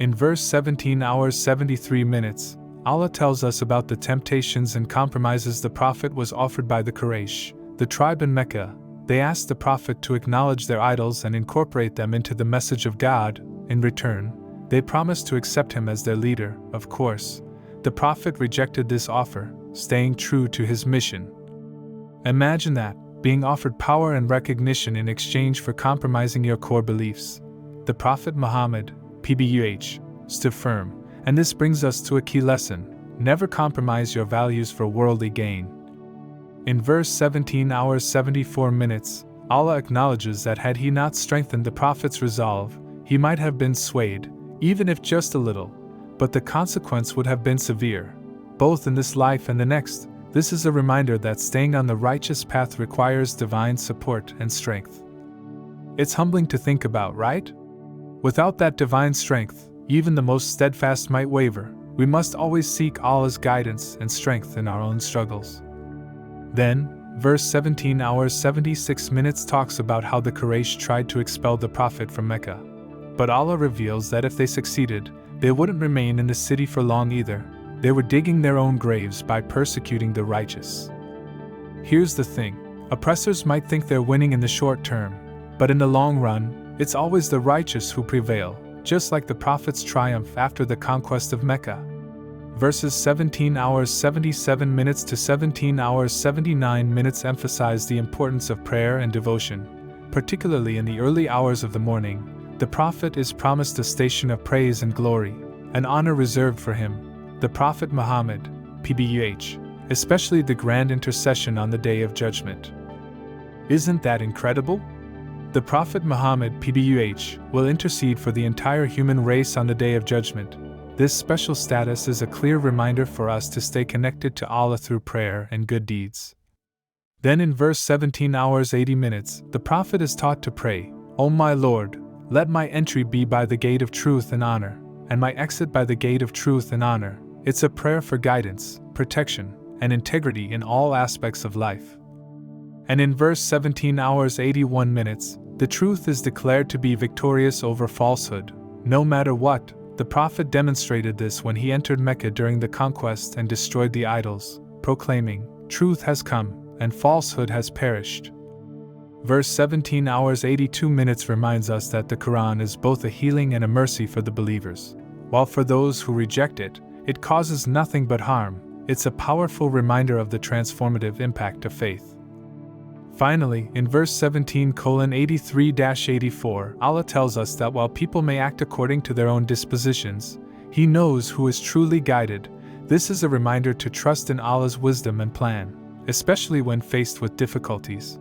In verse 17 hours 73 minutes, Allah tells us about the temptations and compromises the Prophet was offered by the Quraysh, the tribe in Mecca. They asked the Prophet to acknowledge their idols and incorporate them into the message of God. In return, they promised to accept him as their leader. Of course, the Prophet rejected this offer, staying true to his mission. Imagine that, being offered power and recognition in exchange for compromising your core beliefs. The Prophet Muhammad, PBUH, stood firm, and this brings us to a key lesson: never compromise your values for worldly gain. In verse 17 hours 74 minutes, Allah acknowledges that had he not strengthened the Prophet's resolve, he might have been swayed, even if just a little, but the consequence would have been severe, both in this life and the next. This is a reminder that staying on the righteous path requires divine support and strength. It's humbling to think about, right? Without that divine strength, even the most steadfast might waver. We must always seek Allah's guidance and strength in our own struggles. Then, verse 17 hours 76 minutes talks about how the Quraysh tried to expel the Prophet from Mecca. But Allah reveals that if they succeeded, they wouldn't remain in the city for long either. They were digging their own graves by persecuting the righteous. Here's the thing: oppressors might think they're winning in the short term, but in the long run, it's always the righteous who prevail, just like the Prophet's triumph after the conquest of Mecca. Verses 17 hours 77 minutes to 17 hours 79 minutes emphasize the importance of prayer and devotion, particularly in the early hours of the morning. The Prophet is promised a station of praise and glory, an honor reserved for him, the Prophet Muhammad, PBUH, especially the grand intercession on the Day of Judgment. Isn't that incredible? The Prophet Muhammad, PBUH, will intercede for the entire human race on the Day of Judgment. This special status is a clear reminder for us to stay connected to Allah through prayer and good deeds. Then in verse 17 hours 80 minutes, the Prophet is taught to pray, "O my Lord, let my entry be by the gate of truth and honor, and my exit by the gate of truth and honor." It's a prayer for guidance, protection, and integrity in all aspects of life. And in verse 17 hours 81 minutes, the truth is declared to be victorious over falsehood. No matter what, the Prophet demonstrated this when he entered Mecca during the conquest and destroyed the idols, proclaiming, "Truth has come, and falsehood has perished." Verse 17 hours 82 minutes reminds us that the Quran is both a healing and a mercy for the believers. While for those who reject it, it causes nothing but harm, it's a powerful reminder of the transformative impact of faith. Finally, in verse 17:83-84, Allah tells us that while people may act according to their own dispositions, He knows who is truly guided. This is a reminder to trust in Allah's wisdom and plan, especially when faced with difficulties.